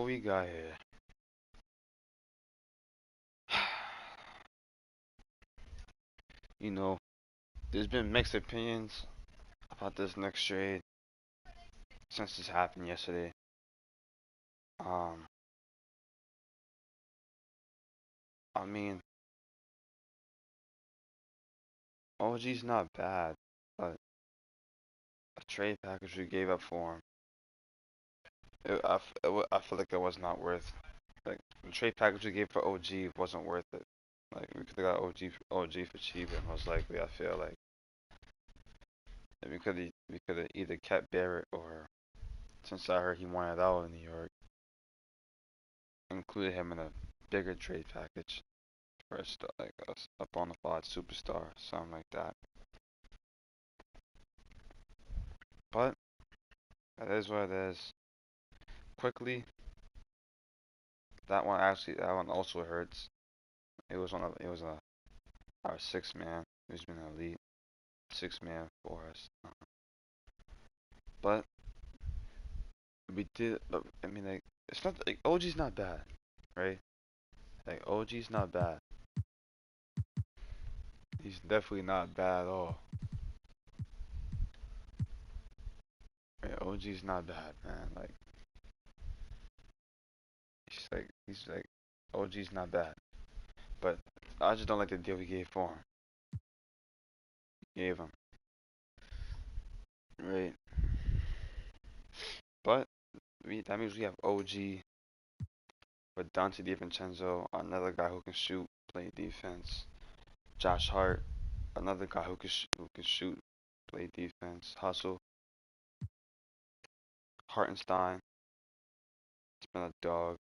we got here? You know, there's been mixed opinions about this next trade since this happened yesterday. Um, I mean, OG's not bad, but a trade package we gave up for him, I feel like it was not worth. Like the trade package we gave for OG wasn't worth it. Like we could have got OG for cheaper, most likely. I feel like and we could have either kept Barrett or since I heard he wanted out of New York, included him in a bigger trade package for like a bona fide superstar, something like that. But that is what it is. Quickly, that one also hurts. It was our sixth man who's been an elite six man for us. But we did. But I mean, like it's not like OG's not bad, right? Like OG's not bad. He's definitely not bad at all. Right? OG's not bad, man. Like he's like OG's not bad. But I just don't like the deal we gave for him. Gave him, right? But that means we have OG with Dante DiVincenzo, another guy who can shoot, play defense. Josh Hart, another guy who can shoot, play defense, hustle. Hartenstein, he's been a dog.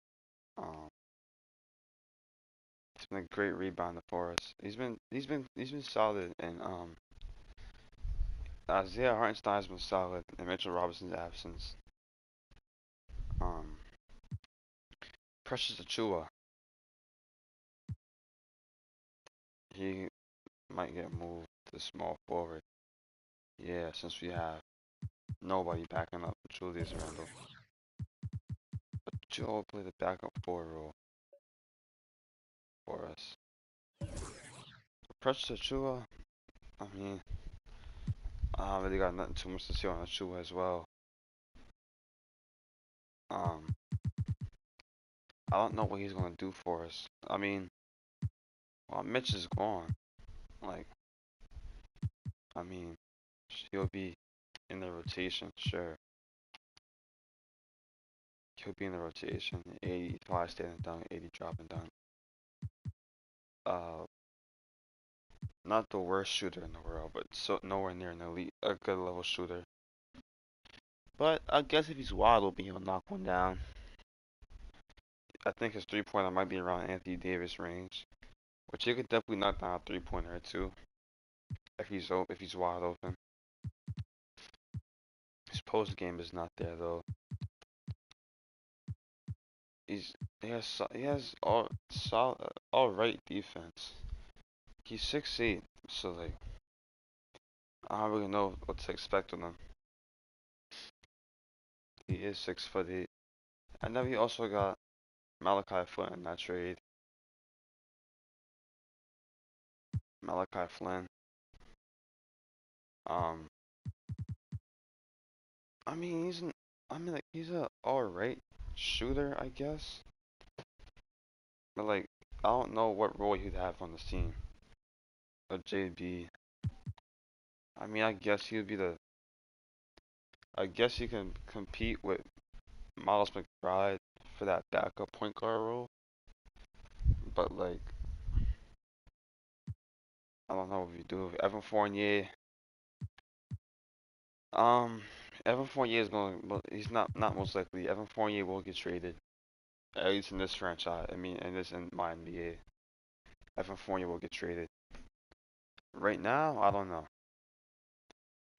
Um, he's been a great rebounder for us. He's been solid, and Isaiah Hartenstein's been solid in Mitchell Robinson's absence. Um, Precious Achua, he might get moved to small forward. Yeah, since we have nobody backing up Julius Randle. But Joe will play the backup forward role for us. Precious Achua, I mean, I don't really got nothing too much to say on Achua as well. Um, I don't know what he's gonna do for us. I mean, while Mitch is gone, like, I mean, he'll be in the rotation, sure. He'll be in the rotation. 85 standing dunk, 80 dropping dunk. Uh, not the worst shooter in the world, but so nowhere near an elite, a good level shooter. But I guess if he's wide open, he'll knock one down. I think his three-pointer might be around Anthony Davis range, which he could definitely knock down a three-pointer too if he's wide open. His post game is not there though. He's he has all right defense. He's 6'8", so like I don't really know what to expect of him. He is 6'8", and then we also got Malachi Flynn in that trade. Malachi Flynn. Um, I mean he's a all right shooter, I guess. But like I don't know what role he'd have on this team. A JB. I mean I guess he would be the. I guess he can compete with Miles McBride for that backup point guard role. But like I don't know if you do. Evan Fournier. Um, Evan Fournier is going. Well, he's not most likely. Evan Fournier will get traded. At least in this franchise. I mean, in my NBA. Evan Fournier will get traded. Right now, I don't know.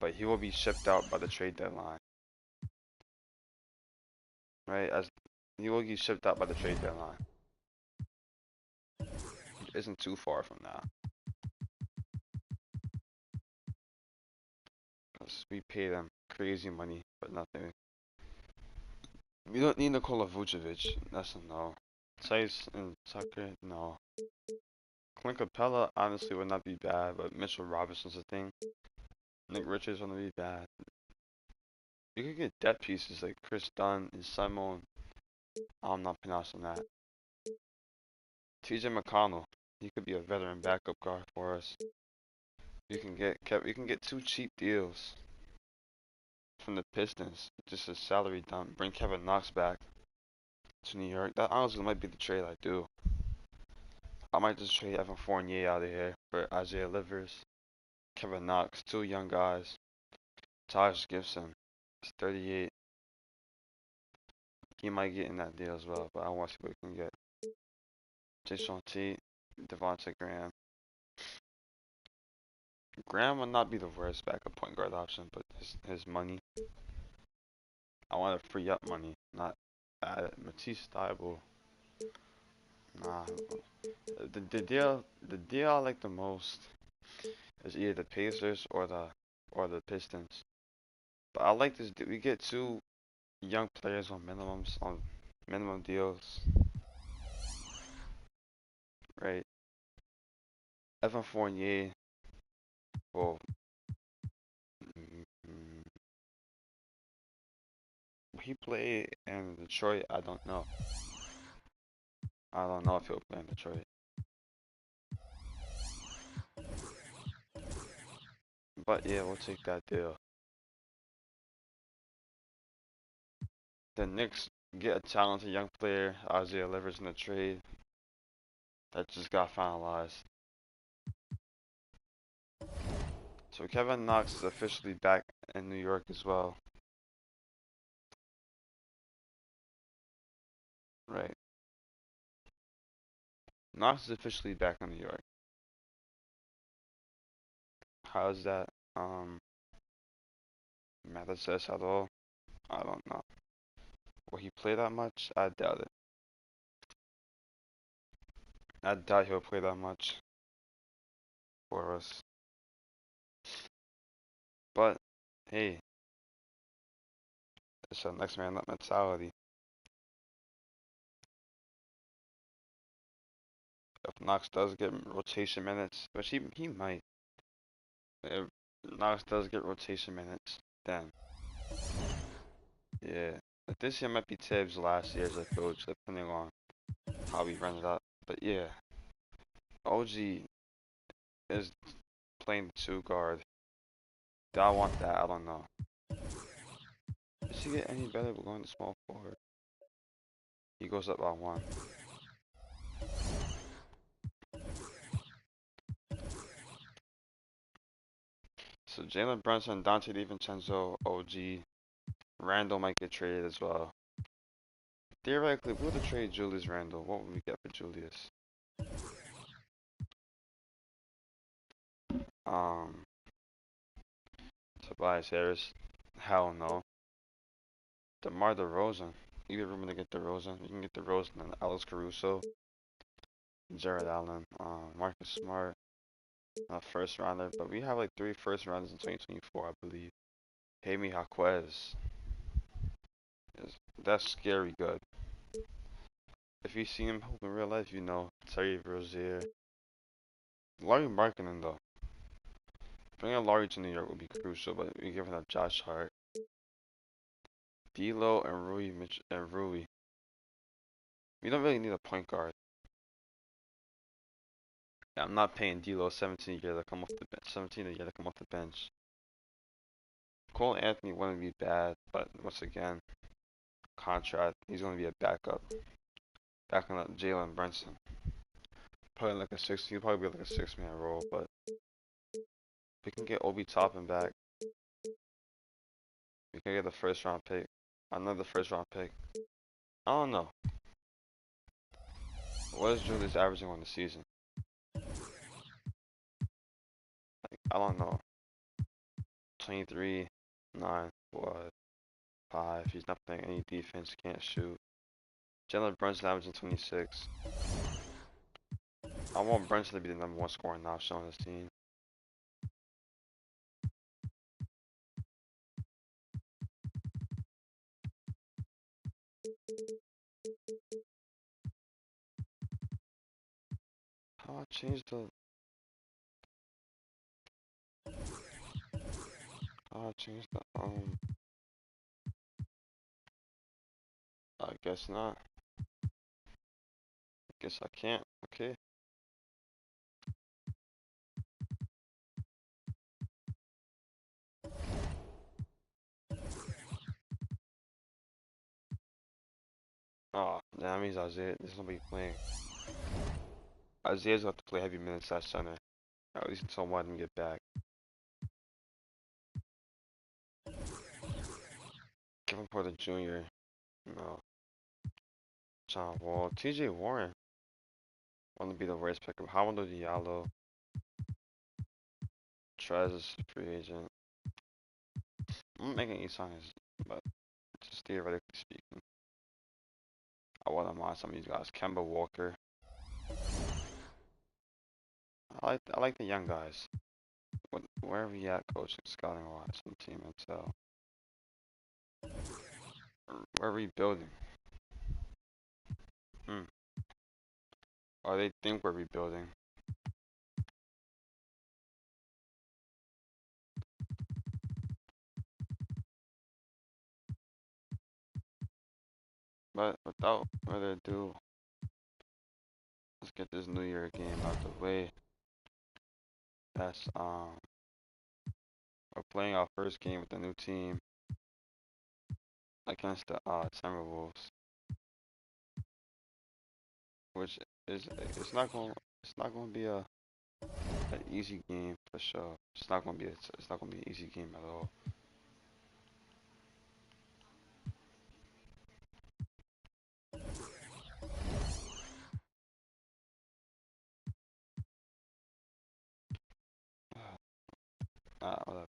But he will be shipped out by the trade deadline. Right? As he will get shipped out by the trade deadline. It isn't too far from now. Because we pay them crazy money, but nothing. We don't need Nikola Vucevic. That's a no. Tice and Tucker, no. Clint Capella honestly would not be bad, but Mitchell Robinson's a thing. Nick Richards wouldn't be bad. You could get depth pieces like Chris Dunn and Simon. I'm not pronouncing that. TJ McConnell. He could be a veteran backup guard for us. You can get two cheap deals from the Pistons. Just a salary dump. Bring Kevin Knox back to New York. That honestly might be the trade I do. I might just trade Evan Fournier out of here for Isaiah Livers, Kevin Knox, two young guys. Taj Gibson is 38. He might get in that deal as well, but I want to see what we can get. Jason T, Devontae Graham. Graham would not be the worst backup point guard option, but his money. I want to free up money, not add it. Matisse Thybulle. Nah. The deal I like the most is either the Pacers or the Pistons. But I like this. We get two young players on minimum deals, right? Evan Fournier will mm, he play in Detroit? I don't know. I don't know if he'll play in Detroit. But yeah, we'll take that deal. The Knicks get a talented young player, Isaiah Livers, in the trade that just got finalized. So Kevin Knox is officially back in New York as well. Right. Knox is officially back in New York. How's that? Matter says at all? I don't know. Will he play that much? I doubt it. I doubt he'll play that much for us. But hey, it's a next man up mentality. If Knox does get rotation minutes, which he might, if Knox does get rotation minutes, then yeah. But this year might be Tibbs' last year as a coach, depending on how we run it up. But yeah, OG is playing the two guard. Do I want that? I don't know. Does he get any better with going to small forward? He goes up by one. So Jalen Brunson, Dante DiVincenzo, OG, Randall might get traded as well. Theoretically, if we were to trade Julius Randle, what would we get for Julius? Um, Tobias Harris, hell no. DeMar DeRozan, you get room to get DeRozan. You can get DeRozan and Alex Caruso, Jared Allen, Marcus Smart, first rounder. But we have like 3 first rounders in 2024, I believe. Jaime Jaquez, that's scary good. If you see him in real life, you know Terry Rozier. Larry Markkinen though. Bringing Laurie to New York would be crucial, but we're giving up Josh Hart, D'Lo, and Rui. We don't really need a point guard. Yeah, I'm not paying D'Lo 17 a year to come off the bench. 17 a year to come off the bench. Cole Anthony wouldn't be bad, but once again, contract. He's going to be a backup, backing up Jalen Brunson. Probably like a six. He'll probably be like a 6-man role, but we can get Obi Toppin back. We can get a first round pick, another first round pick. I don't know. What is Julius averaging on the season? Like, I don't know. 23, 9, what, 5. He's not playing any defense, can't shoot. Jalen Brunson averaging 26. I want Brunson to be the number 1 scoring option on this team. How I change the? How I change the? I guess not. I guess I can't. Okay. Oh, that means Isaiah is gonna be playing. Isaiah's got to play heavy minutes at center. At least until one get back. Kevin Porter Jr. No. John Wall. TJ Warren. Want to be the worst pick. Hamidou Diallo. Trez is a free agent. I'm not making any signs, but just theoretically speaking. I wouldn't mind some of these guys. Kemba Walker. I like the young guys. Wherever you at, coaching, scouting wise, on Team Intel. We're rebuilding. Or they think we're rebuilding. But without further ado, let's get this New Year game out the way. That's we're playing our first game with the new team against the Timberwolves, which is it's not going to be an easy game for sure. It's not going to be an easy game at all. Whatever.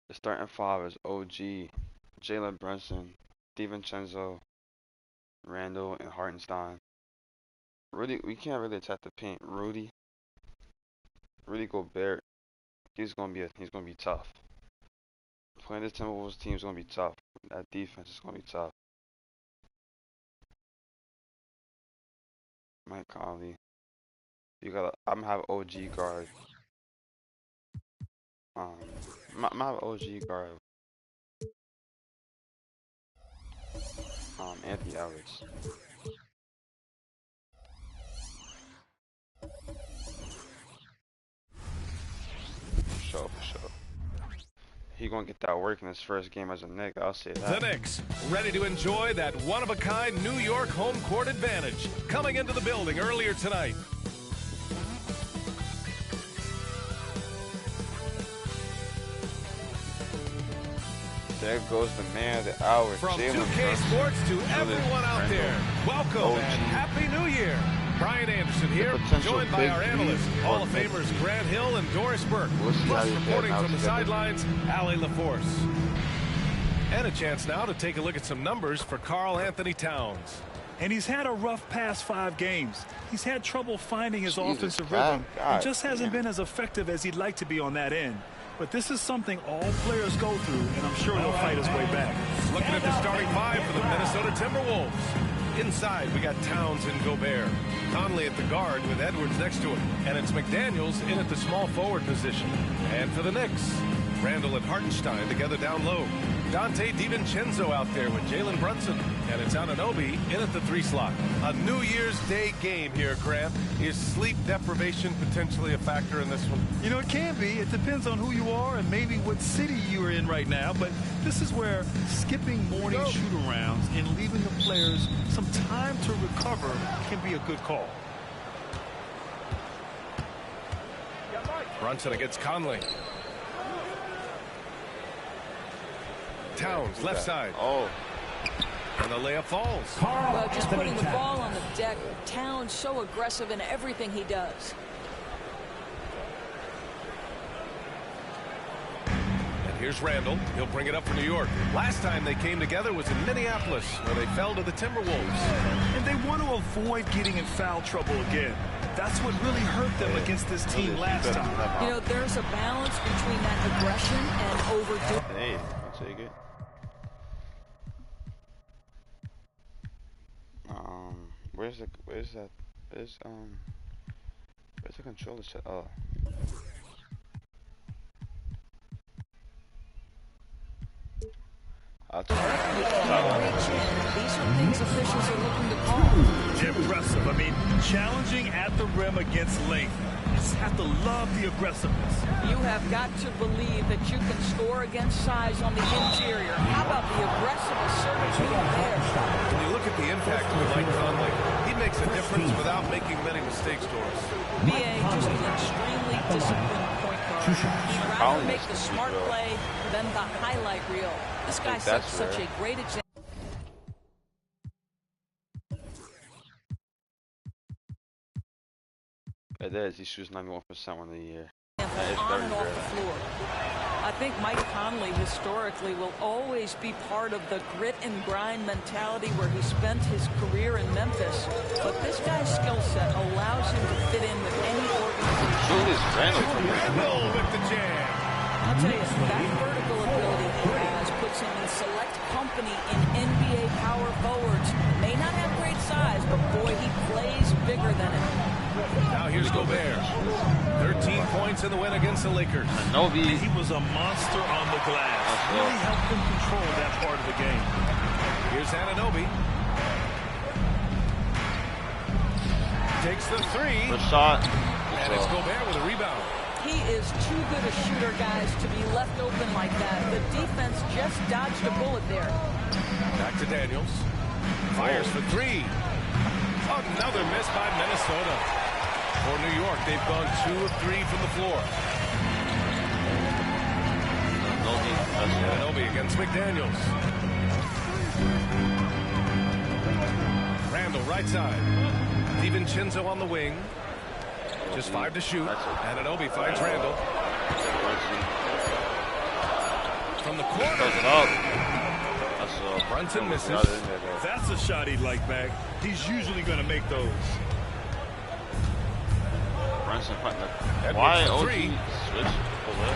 The starting five is OG, Jalen Brunson, DiVincenzo, Randall, and Hartenstein. Rudy, we can't really attack the paint. Rudy Gobert, he's gonna be tough. Playing this Timberwolves team is gonna be tough. That defense is gonna be tough. Mike Conley, I'm gonna have OG guard. I'm gonna have OG guard. Anthony Edwards. For sure. He gonna get that work in his first game as a Knick, I'll say that. The Knicks, ready to enjoy that one-of-a-kind New York home court advantage. Coming into the building earlier tonight. There goes the man of the hour, From Jalen 2K Sports to everyone out there, welcome and Happy New Year. Brian Anderson here, joined by our analysts, Hall of Famers Grant Hill and Doris Burke. Plus reporting from the sidelines, Allie LaForce. And a chance now to take a look at some numbers for Karl Anthony Towns. And he's had a rough past 5 games. He's had trouble finding his offensive rhythm and just hasn't been as effective as he'd like to be on that end. But this is something all players go through, and I'm sure he'll fight his way back. Looking at the starting 5 for the Minnesota Timberwolves. Inside, we got Towns and Gobert. Conley at the guard with Edwards next to him. And it's McDaniels in at the small forward position. And for the Knicks, Randall and Hartenstein together down low. Dante DiVincenzo out there with Jalen Brunson. And it's Anunoby in at the 3 slot. A New Year's Day game here, Grant. Is sleep deprivation potentially a factor in this one? You know, it can be. It depends on who you are and maybe what city you are in right now. But this is where skipping morning shoot-arounds and leaving the players some time to recover can be a good call. Brunson against Conley. Towns, left side. Oh. And the layup falls. Well, just putting the ball on the deck. Towns so aggressive in everything he does. And Here's Randall. He'll bring it up for New York. Last time they came together was in Minneapolis, where they fell to the Timberwolves. And they want to avoid getting in foul trouble again. That's what really hurt them against this team last time. You know, there's a balance between that aggression and overdoing. Hey, I'll take it. Where's the controller set? Oh. These are things officials are looking to call. Impressive. I mean, challenging at the rim against length. You just have to love the aggressiveness. You have got to believe that you can score against size on the interior. How about the aggressive assertiveness there? When you look at the impact of Mike Conley, he makes a difference without making many mistakes, Doris. BA just an extremely disciplined point guard. He'd rather make the smart play than the highlight reel. This guy sets such a great example. It is. He shoots 91% on the year. On and off the floor. I think Mike Conley historically will always be part of the grit and grind mentality where he spent his career in Memphis. But this guy's skill set allows him to fit in with any organization. Randall with the jam. I'll tell you, that vertical ability he has puts him in select company in NBA power forwards. May not have great size, but boy, he plays bigger than it. Now here's Gobert. 13 points in the win against the Lakers. He was a monster on the glass. Really helped them control that part of the game. Here's Anunoby. Takes the three. Good shot. And it's Gobert with a rebound. He is too good a shooter, guys, to be left open like that. The defense just dodged a bullet there. Back to Daniels. Fires for three. Another miss by Minnesota. For New York, they've gone 2 of 3 from the floor. Anunoby against McDaniels. Randall, right side. DiVincenzo on the wing. Just 5 to shoot. Anunoby finds Randall. From the corner. Brunson misses. That's a shot he'd like back. He's usually going to make those. Brunson putting the why OG switch.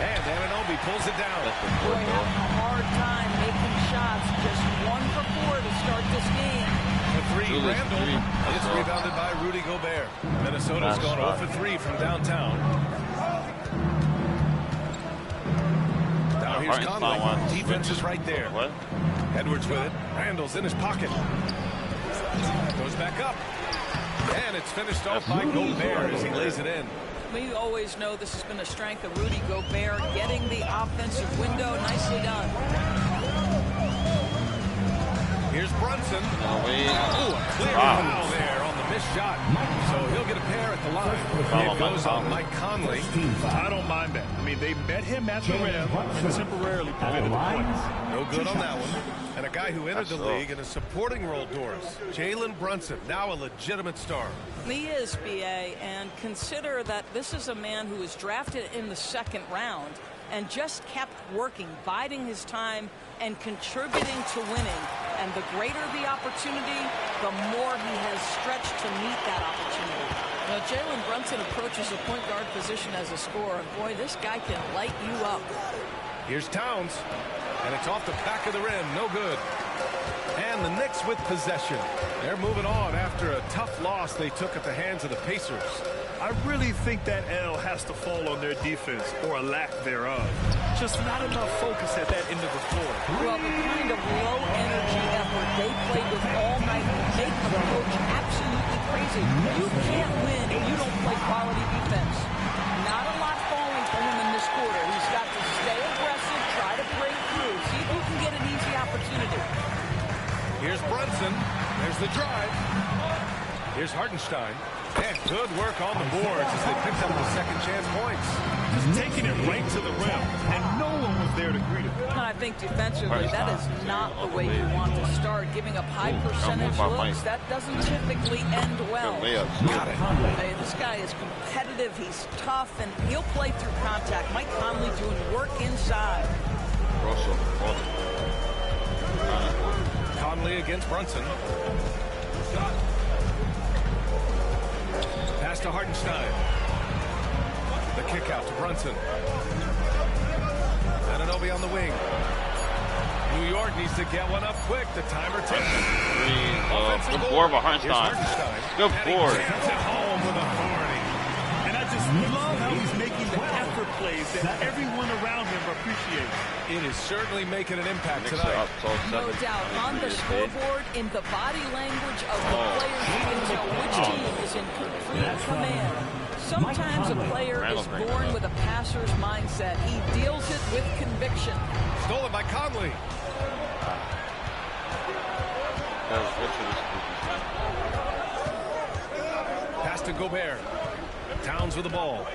And Anunoby pulls it down. Boy, having a hard time making shots. Just 1 for 4 to start this game. The three, Randall. It's rebounded by Rudy Gobert. Minnesota's gone 0 for 3 from downtown. Now here's Conley. Defense is right there. What? Edwards with it. Randall's in his pocket. Goes back up. And it's finished off by Gobert as he lays it in. We always know this has been a strength of Rudy Gobert, getting the offensive window. Nicely done. Here's Brunson. Ooh, a clear foul there on the missed shot. So he'll get a pair at the line. It goes on Mike Conley. I don't mind that. I mean, they met him at the rim and temporarily prevented the points. No good on that one. And a guy who entered the league in a supporting role, Doris. Jalen Brunson, now a legitimate star. He is, BA, and consider that this is a man who was drafted in the 2nd round and just kept working, biding his time and contributing to winning. And the greater the opportunity, the more he has stretched to meet that opportunity. Now, Jalen Brunson approaches the point guard position as a scorer. Boy, this guy can light you up. Here's Towns, and it's off the back of the rim. No good. And the Knicks with possession. They're moving on after a tough loss they took at the hands of the Pacers. I really think that L has to fall on their defense, or a lack thereof. Just not enough focus at that end of the floor. Well, the kind of low-energy effort they played with all night will make the coach absolutely crazy. You can't win if you don't play quality defense. Not a lot falling for him in this quarter. He's got to stay aggressive, try to break through, see if you can get an easy opportunity. Here's Brunson. There's the drive. Here's Hartenstein. And good work on the boards as they picked up the second chance points. Just taking it right to the rim, and no one was there to greet him. I think defensively, that is not the way you want to start. Giving up high percentage looks, that doesn't typically end well. Got it. Hey, this guy is competitive, he's tough, and he'll play through contact. Mike Conley doing work inside. against Brunson. Pass to Hartenstein. The kick out to Brunson. Anunoby on the wing. New York needs to get one up quick. The timer ticks. Good board by Hartenstein. Good board. At home with authority. And I just love how he's making the effort plays that everyone around him appreciates. It is certainly making an impact Knicks tonight. are up 12-7. No doubt. On the scoreboard, in the body language of the players, you can tell which team is in complete command. Sometimes a player is born with a passer's mindset. He deals it with conviction. Stolen by Conley. Pass to Gobert. Towns with the ball.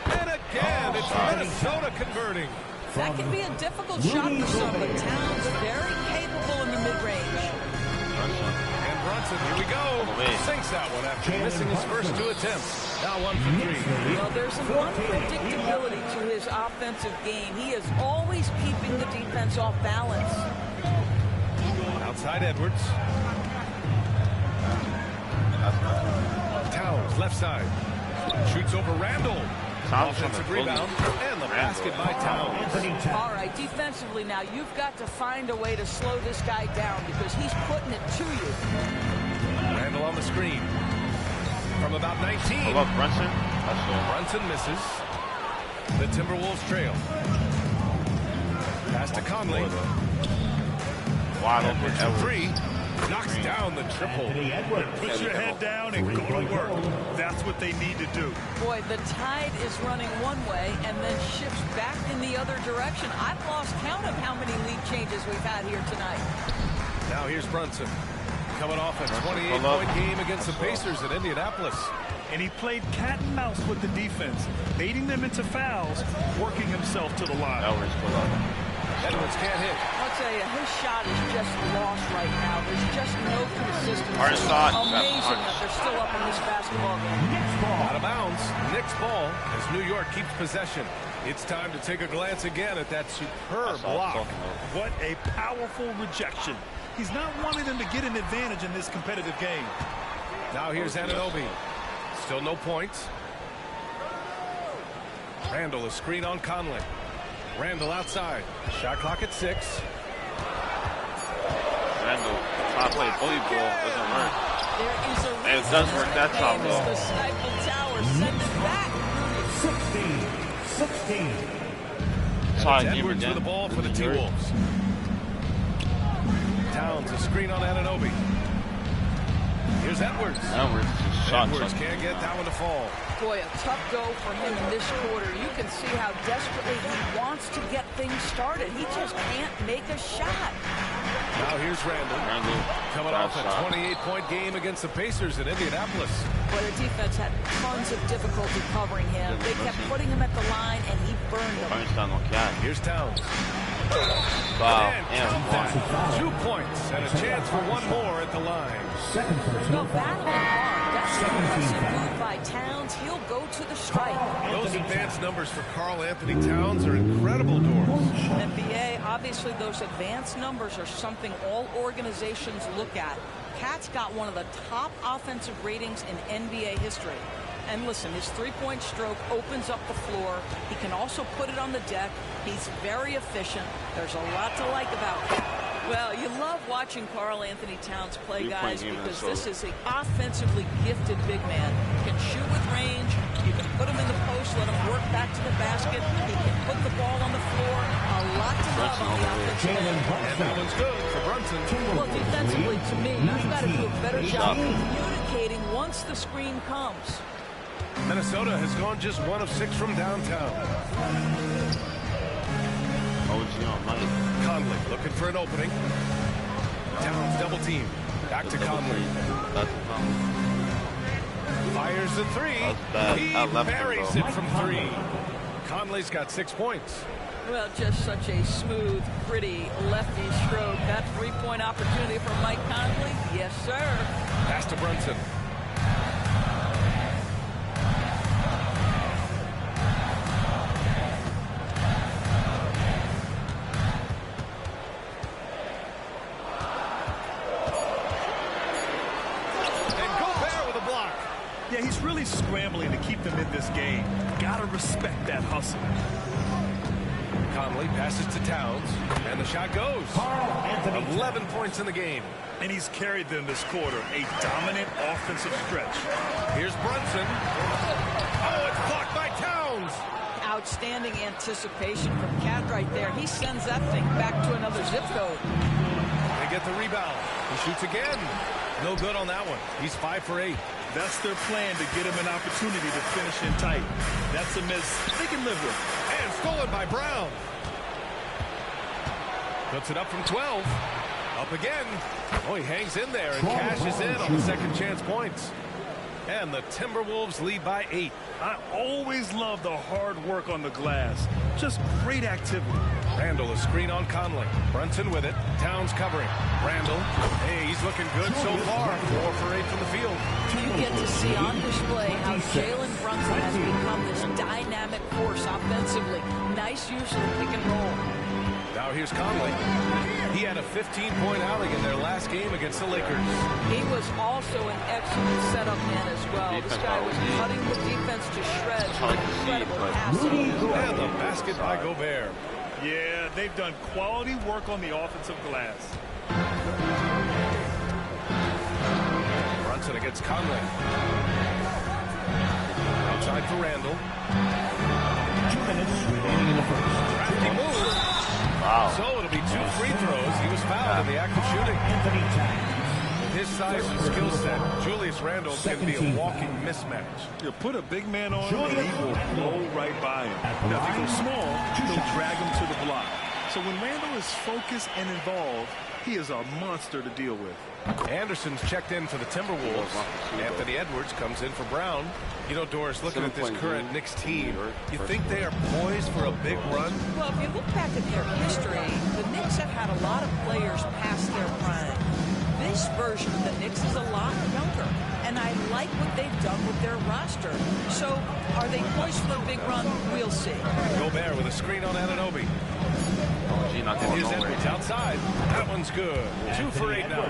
And again, it's Minnesota converting. That can be a difficult shot for some, but Towns very capable in the mid-range. And Brunson, here we go. Sinks that one after missing his first 2 attempts. Now 1 for 3. Well, there's an unpredictability to his offensive game. He is always keeping the defense off balance. Outside Edwards. Towns, left side. Shoots over Randall. Offensive rebound. And the basket by Towns. All right, defensively now, you've got to find a way to slow this guy down because he's putting it to you. Randall on the screen. From about 19. How about Brunson? Brunson misses. The Timberwolves trail. Pass to Conley. Wide open. Edwards 3. Knocks down the triple. Put your head down and go to work. That's what they need to do. Boy, the tide is running one way and then shifts back in the other direction. I've lost count of how many lead changes we've had here tonight. Now here's Brunson. Coming off a 28-point game against the Pacers in Indianapolis. And he played cat and mouse with the defense, baiting them into fouls, working himself to the line. Edwards can't hit. I'll tell you, his shot is just lost right now. There's just no consistency. Hard shot. Amazing that they're still up in this basketball game. Out of bounds. Knicks ball as New York keeps possession. It's time to take a glance again at that superb block. What a powerful rejection. He's not wanting them to get an advantage in this competitive game. Now here's Anunoby. Still no points. Randall, a screen on Conley. Randall outside. Shot clock at 6. Randall, trying to play bully ball, doesn't work. There is a And it does work that top though. The Sniper Tower send it back. 16. Edwards with the ball for the T-Wolves. Towns, a screen on Anunoby. Here's Edwards. Edwards can't get that one to fall. Boy, a tough go for him in this quarter. You can see how desperately he wants to get things started. He just can't make a shot. Now here's Randall. Coming off a 28-point game against the Pacers in Indianapolis. But the defense had tons of difficulty covering him. They kept putting him at the line, and he burned them. Here's Towns. Wow. And 2 points and a chance for one more at the line. Go back and hard. That's an impressive move by Towns. He'll go to the strike. Those advanced numbers for Karl Anthony Towns are incredible doors. NBA, obviously those advanced numbers are something all organizations look at. Cat's got one of the top offensive ratings in NBA history. And listen, his three-point stroke opens up the floor. He can also put it on the deck. He's very efficient. There's a lot to like about him. Well, you love watching Karl Anthony Towns play, guys, because this is an offensively gifted big man. He can shoot with range. You can put him in the post, let him work back to the basket. He can put the ball on the floor. A lot to love on the offensive end. And that one's good for Brunson. Well, defensively, to me, you've got to do a better job communicating once the screen comes. Minnesota has gone just 1 of 6 from downtown. Conley looking for an opening. Towns double team. Back to Conley. Fires the 3. He buries it from 3. Conley's got 6 points. Well, just such a smooth, pretty lefty stroke. That three-point opportunity for Mike Conley. Yes, sir. Pass to Brunson. He's really scrambling to keep them in this game. Gotta respect that hustle. Conley passes to Towns, and the shot goes. 11 points in the game. And he's carried them this quarter. A dominant offensive stretch. Here's Brunson. Oh, it's blocked by Towns. Outstanding anticipation from Cat right there. He sends that thing back to another zip code. They get the rebound. He shoots again. No good on that one. He's 5 for 8. That's their plan, to get him an opportunity to finish in tight. That's a miss they can live with. And stolen by Brown. Puts it up from 12. Up again. Oh, he hangs in there and cashes in on the second chance points. And the Timberwolves lead by 8. I always love the hard work on the glass. Just great activity. Randall, a screen on Conley. Brunson with it. Towns covering. Randall. Hey, he's looking good so far. 4 for 8 from the field. You get to see on display how Jalen Brunson has become this dynamic force offensively. Nice use of the pick and roll. Now here's Conley. He had a 15-point outing in their last game against the Lakers. He was also an excellent setup man as well. This guy was cutting the defense to shreds with incredible passing. And the basket by Gobert. Yeah, they've done quality work on the offensive glass. Brunson against Conley. Outside for Randall. 2 minutes remaining in the first. Crafty move. Wow. So it'll be 2 free throws. He was fouled in the act of shooting. Anthony Towns. With his size and skill set, Julius Randle can be a walking mismatch. You put a big man on him, and he will blow right by him. Now, if he goes small, he'll drag him to the block. So when Randle is focused and involved, he is a monster to deal with. Anderson's checked in for the Timberwolves. Anthony Edwards comes in for Brown. You know, Doris, looking at this current Knicks team, you think they are poised for a big run? Well, if you look back at their history, the Knicks have had a lot of players past their prime. This version of the Knicks is a lot younger, and I like what they've done with their roster. So, are they poised for a big run? We'll see. Gobert with a screen on Anunoby. Not And going here's nowhere. Edwards outside. That one's good. 2 for 8 now.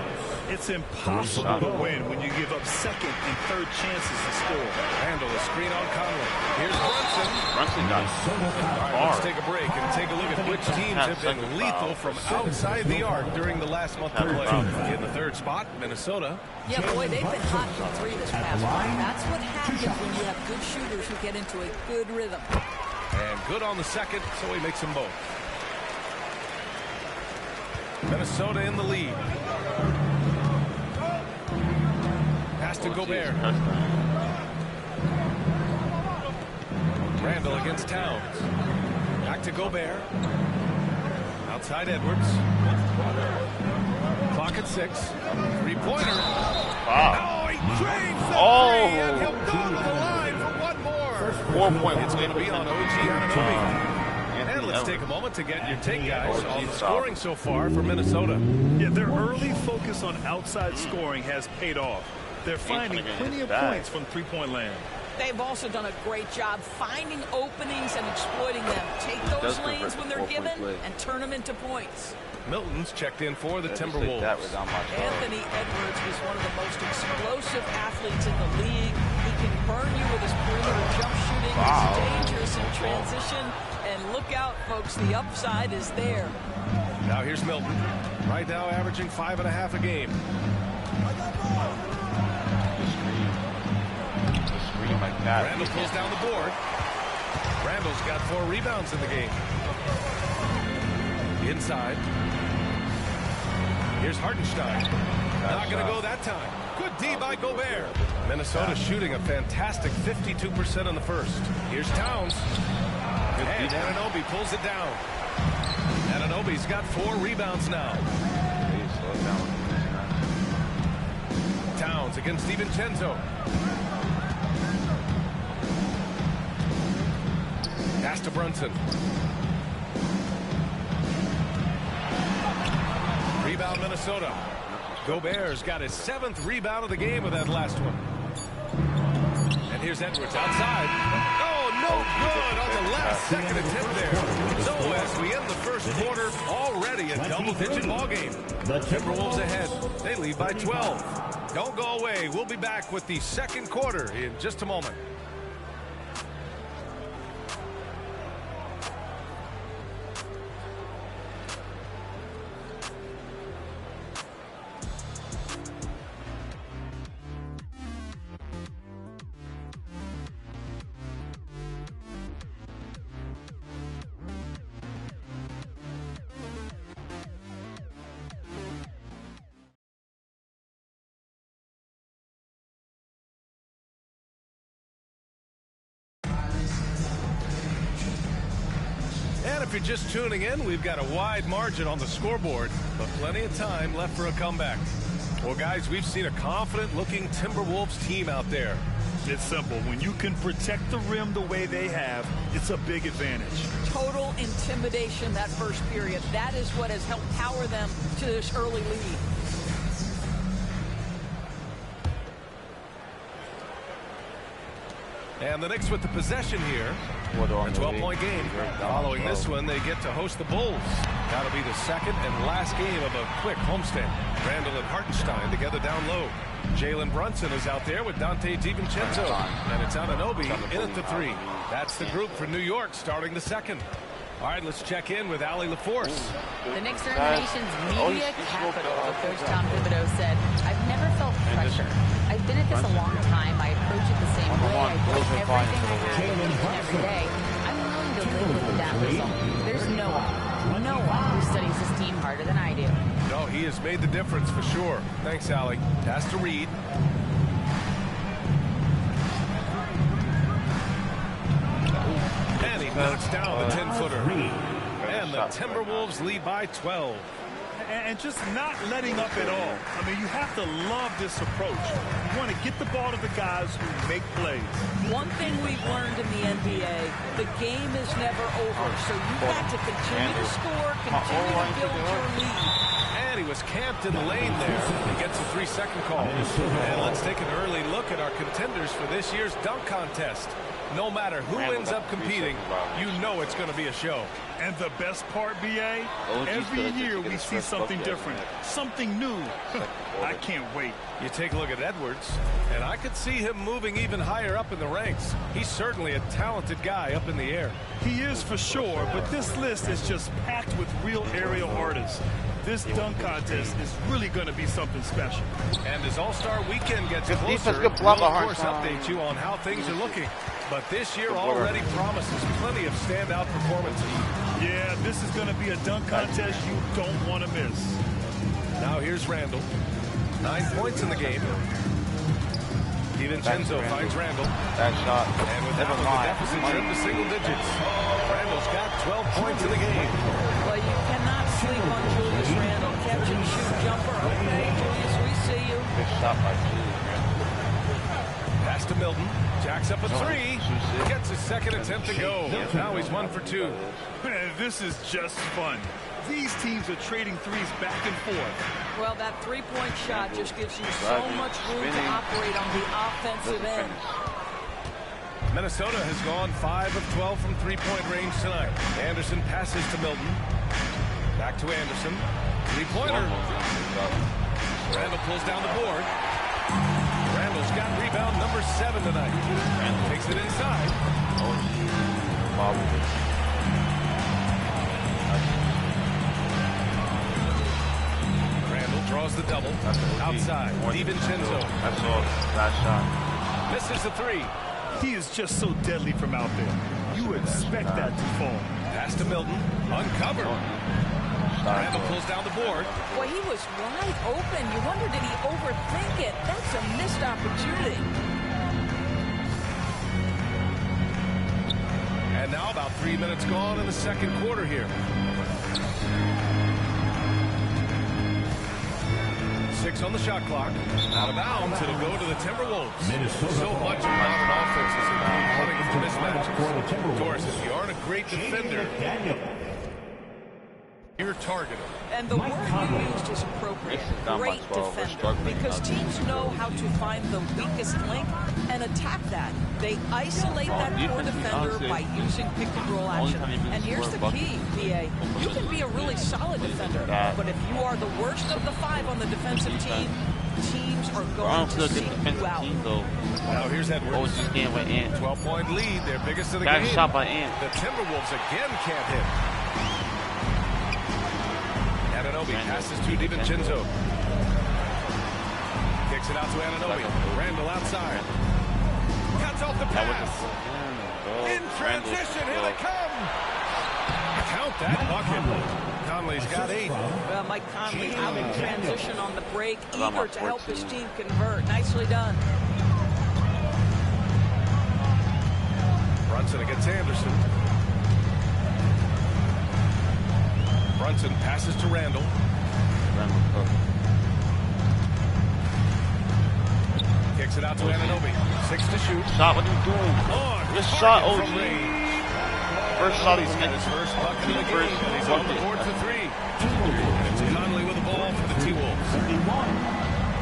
It's impossible to win when you give up second and third chances to score. Randall, a screen on Conley. Here's Brunson. Brunson got All right, let's take a break and take a look at which teams have been lethal from outside the arc during the last month of play. In the third spot, Minnesota. Yeah, boy, they've been hot from 3 this past month. That's what happens when you have good shooters who get into a good rhythm. And good on the second, so he makes them both. Minnesota in the lead. Pass to Gobert. Randall against Towns. Back to Gobert. Outside Edwards. Clock at 6. 3-pointer. Wow. Oh, he drains the 3, and he'll go to the line for one more. 4 points. It's going to be on OG Anunoby. And let's take a moment to get your take, guys, on the scoring so far for Minnesota. Yeah, their early focus on outside scoring has paid off. They're finding plenty of points from three-point land. They've also done a great job finding openings and exploiting them. Take those lanes when they're given and turn them into points. Milton's checked in for the Timberwolves. Anthony Edwards was one of the most explosive athletes in the league. He can burn you with his perimeter jump shooting. He's dangerous in transition. And look out, folks, the upside is there. Now here's Milton. Right now averaging 5.5 a game. Randall pulls down the board. Randall's got 4 rebounds in the game. Inside. Here's Hartenstein. Not going to go that time. Good D by Gobert. Minnesota shooting a fantastic 52% in the first. Here's Towns. And Anunoby pulls it down. Anunoby's got 4 rebounds now. Towns against DiVincenzo. Pass to Brunson. Rebound Minnesota. Gobert's got his 7th rebound of the game with that last one. And here's Edwards outside. Oh, no good on the last second attempt there. So as we end the first quarter, already a double-digit ball game. The Timberwolves ahead. They lead by 12. Don't go away. We'll be back with the second quarter in just a moment. And if you're just tuning in, we've got a wide margin on the scoreboard, but plenty of time left for a comeback. Well, guys, we've seen a confident-looking Timberwolves team out there. It's simple. When you can protect the rim the way they have, it's a big advantage. Total intimidation that first period. That is what has helped power them to this early lead. And the Knicks with the possession here. A 12-point game. Following this one, they get to host the Bulls. That'll be the second and last game of a quick homestand. Randall and Hartenstein together down low. Jalen Brunson is out there with Dante DiVincenzo. And it's Anunoby in at the 3. That's the group for New York starting the second. All right, let's check in with Allie LaForce. The Knicks are in the nation's media capital. Coach Tom Thibodeau said, "I've never felt pressure. I've been at this a long time. I approach it the same way. I do everything I have each and every day. I'm willing to live with that result. There's no one who studies this team harder than I do." No, he has made the difference for sure. Thanks, Allie. Pass to Reed. And he knocks down the 10-footer. And the Timberwolves lead by 12. And just not letting up at all. I mean, you have to love this approach. You want to get the ball to the guys who make plays. One thing we've learned in the NBA, the game is never over. So you've got to continue to score, continue to build your lead. And he was camped in the lane there. He gets a 3-second call. And let's take an early look at our contenders for this year's dunk contest. No matter who ends up competing, you know it's going to be a show. And the best part, B.A., every year we see something different, something new. I can't wait. You take a look at Edwards, and I could see him moving even higher up in the ranks. He's certainly a talented guy up in the air. He is for sure, but this list is just packed with real aerial artists. This dunk contest is really going to be something special. And as All-Star Weekend gets closer, we'll of course update you on how things are looking. But this year already promises plenty of standout performances. Yeah, this is going to be a dunk contest you don't want to miss. Now here's Randall. 9 points in the game. DiVincenzo finds Randall. That shot. And with that, the deficit trimmed to single digits. Randall's got 12 points in the game. Well, you cannot sleep on Julius Randall. Catch and shoot jumper. Okay, Julius, we see you. Good shot by Julius. Pass to Milton. Jacks up a 3. Gets his second attempt to go. Now he's 1 for 2. Man, this is just fun. These teams are trading threes back and forth. Well, that three-point shot just gives you so much room to operate on the offensive end. Minnesota has gone 5 of 12 from three-point range tonight. Anderson passes to Milton. Back to Anderson. Three-pointer. Randall pulls down the board. Randall's got rebound number 7 tonight. Randall takes it inside. Randall draws the double. Outside. DiVincenzo. That's all. That shot. Misses the 3. He is just so deadly from out there. You expect that to fall. Pass to Milton. Uncovered. Randall pulls down the board. Boy, he was wide open. You wonder, did he overthink it? That's a missed opportunity. And now about 3 minutes gone in the second quarter here. 6 on the shot clock. Out of bounds. It'll go to the Timberwolves. So much of modern offense is about running for mismatches. Of course, if you aren't a great defender, you're targeted. And the word you used is appropriate. Great defender. Because teams know how to find the weakest link and attack that. They isolate that poor defender by using pick-and-roll action. And here's the key, BA. You can be a really solid defender, but if you are the worst of the 5 on the defensive team, teams are going to seek you out. Now here's Edwards. OG's game with Ant. 12-point lead, their biggest of the Got game. shot by Ant. The Timberwolves again can't hit. Anunoby passes to DiVincenzo. Kicks it out to Anunoby. Randall outside. Cuts off the pass. In transition, here they come. Count that bucket. Conley's got 8. Well, Mike Conley out in transition on the break, eager to help his team convert. Nicely done. Brunson against Anderson. Brunson passes to Randall. Kicks it out to Anunoby. 6 to shoot. Shot, what are you doing? Good shot, OG. First shot he's his first bucket of the game. And he's on the board for 3. And it's Conley with the ball for the T-Wolves.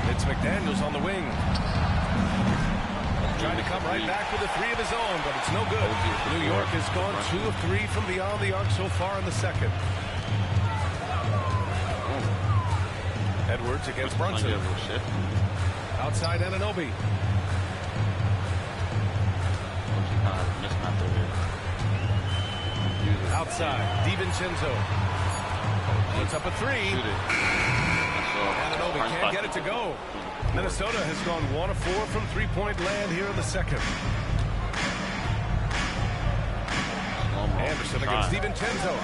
It's McDaniels on the wing. Trying to come right back with a 3 of his own, but it's no good. New York has gone 2 of 3 from beyond the arc so far in the second. Edwards against Brunson. Outside Anunoby. Outside DiVincenzo. Puts up a 3. Anunoby can't get it to go. Minnesota has gone 1 of 4 from three-point land here in the second. Anderson against DiVincenzo.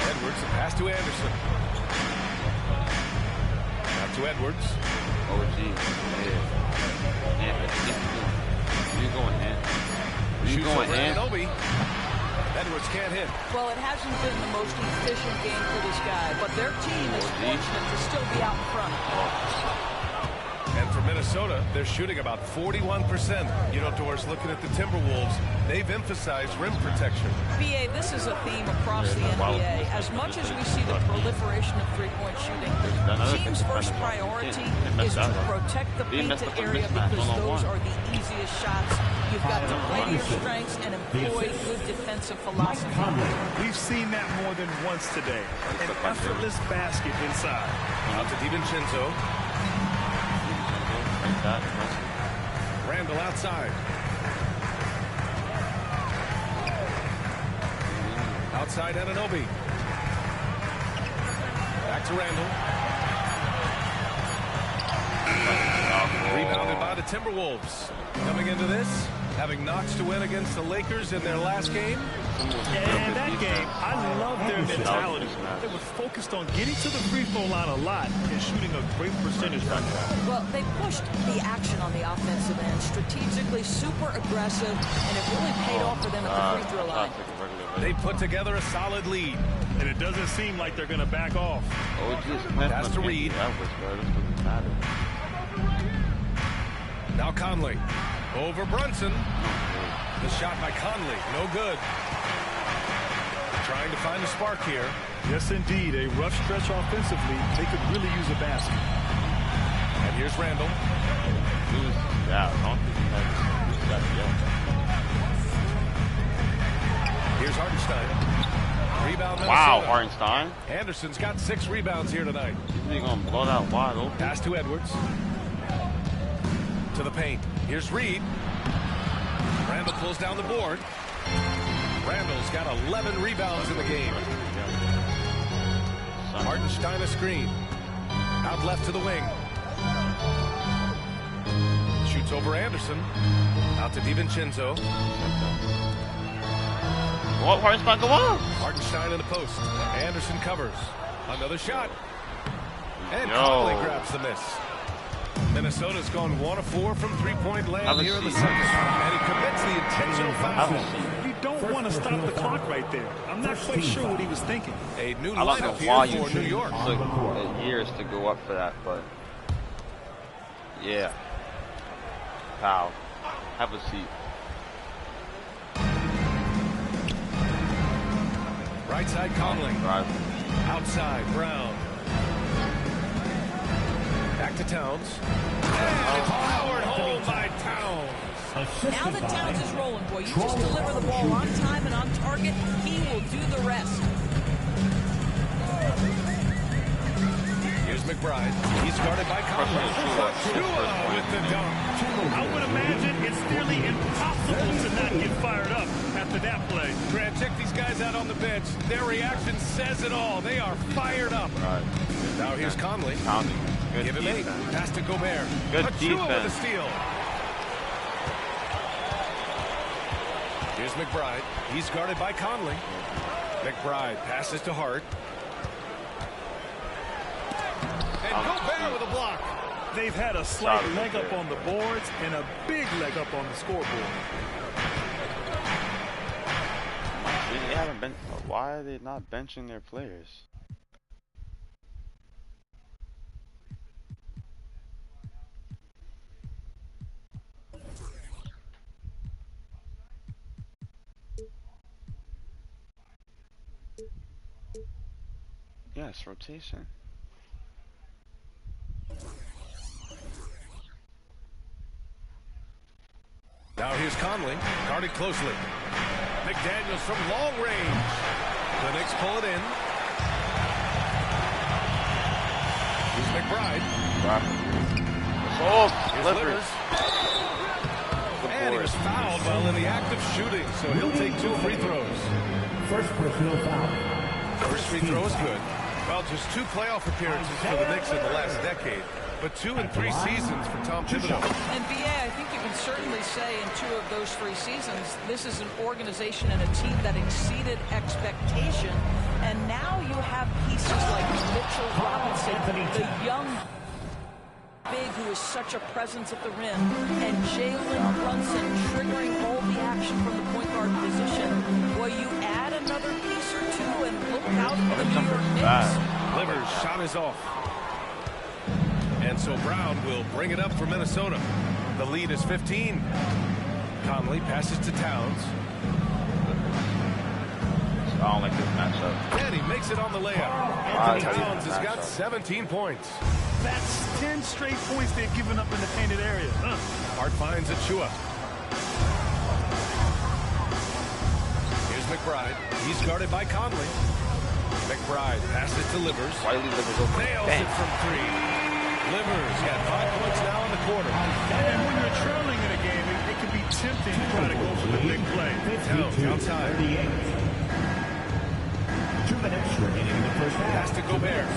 Edwards, a pass to Anderson. Back to Edwards. OG. Where you going, Ant? Where you going, Ant? Edwards can't hit. Well, it hasn't been the most efficient game for this guy, but their team is fortunate to still be out in front. And for Minnesota, they're shooting about 41%. You know, Doris, looking at the Timberwolves, they've emphasized rim protection. BA, this is a theme across the NBA. As much as we see the proliferation of three-point shooting, team's first priority is to protect the painted area because those are the easiest shots. You've got to play to your strengths and employ good defensive philosophy. We've seen that more than once today. An effortless basket inside. Out to DiVincenzo. Randall outside. Outside Anunoby. Back to Randall. Rebounded by the Timberwolves. Coming into this, having notched to win against the Lakers in their last game. And that game, I love their mentality. They were focused on getting to the free throw line a lot and shooting a great percentage right now. Well, they pushed the action on the offensive end, strategically super aggressive, and it really paid off for them at the free throw line. They put together a solid lead. And it doesn't seem like they're going to back off. Pass to Reed. Now Conley. Over Brunson. The shot by Conley. No good. Trying to find a spark here. Yes, indeed. A rough stretch offensively. They could really use a basket. And here's Randall. Here's Hartenstein. Rebound Minnesota. Wow, Hartenstein. Anderson's got 6 rebounds here tonight. He's going to blow that wide open. Pass to Edwards. To the paint. Here's Reed. Randall pulls down the board. Randall's got 11 rebounds in the game. Hartenstein a screen. Out left to the wing. Shoots over Anderson. Out to DiVincenzo. What? Hartenstein, go on. Hartenstein in the post. Anderson covers. Another shot. And Conley grabs the miss. Minnesota's gone 1 of 4 from three-point land here in the second. And he commits the intentional foul. You don't want to stop the clock right there. I'm not quite sure what he was thinking. A new I don't know lineup why here you for New York. took years to go up for that, but yeah. Foul. Have a seat. Right side Conley. Outside Brown. Back to Towns. And it's powered home by Towns. Now that Towns is rolling, boy, you just deliver the ball on time and on target, he will do the rest. Here's McBride. He's guarded by Conley. Achua with the dunk. I would imagine it's nearly impossible to not get fired up after that play. Grant, check these guys out on the bench. Their reaction says it all. They are fired up. Right. Now here's Conley. Good Give him 8. defense. Pass to Gobert. Good Achua with the defense. steal. Here's McBride. He's guarded by Conley. McBride passes to Hart. And Gobert with a block. They've had a slight leg up on the boards and a big leg up on the scoreboard. They haven't been. Why are they not benching their players? Yes, rotation. Now here's Conley, guarded closely. McDaniels from long range. The Knicks pull it in. Here's McBride. Oh, Here's Livers. Livers. And he was fouled while in the act of shooting, so he'll take 2 free throws. First personal foul. First free throw is good. Well, just 2 playoff appearances for the Knicks in the last decade, but 2 in 3 seasons for Tom Thibodeau. And BA, I think you can certainly say in 2 of those 3 seasons, this is an organization and a team that exceeded expectation. And now you have pieces like Mitchell Robinson, the young big who is such a presence at the rim, and Jalen Brunson triggering all the action from the point guard position. Well, you add another piece or 2 and look out for the New York Knicks. Livers' shot is off. And so Brown will bring it up for Minnesota. The lead is 15. Conley passes to Towns. I don't like this matchup. And he makes it on the layup. Anthony Towns has got 17 points. That's 10 straight points they've given up in the painted area. Hart finds Achua. Here's McBride. He's guarded by Conley. McBride passes to Livers. Why leave Livers open? Nails it from 3. Livers got 5 points now in the quarter. And when you're trailing in a game, it can be tempting to try to go for the big play. Towns outside. 2 minutes remaining in the first half. Pass to Gobert.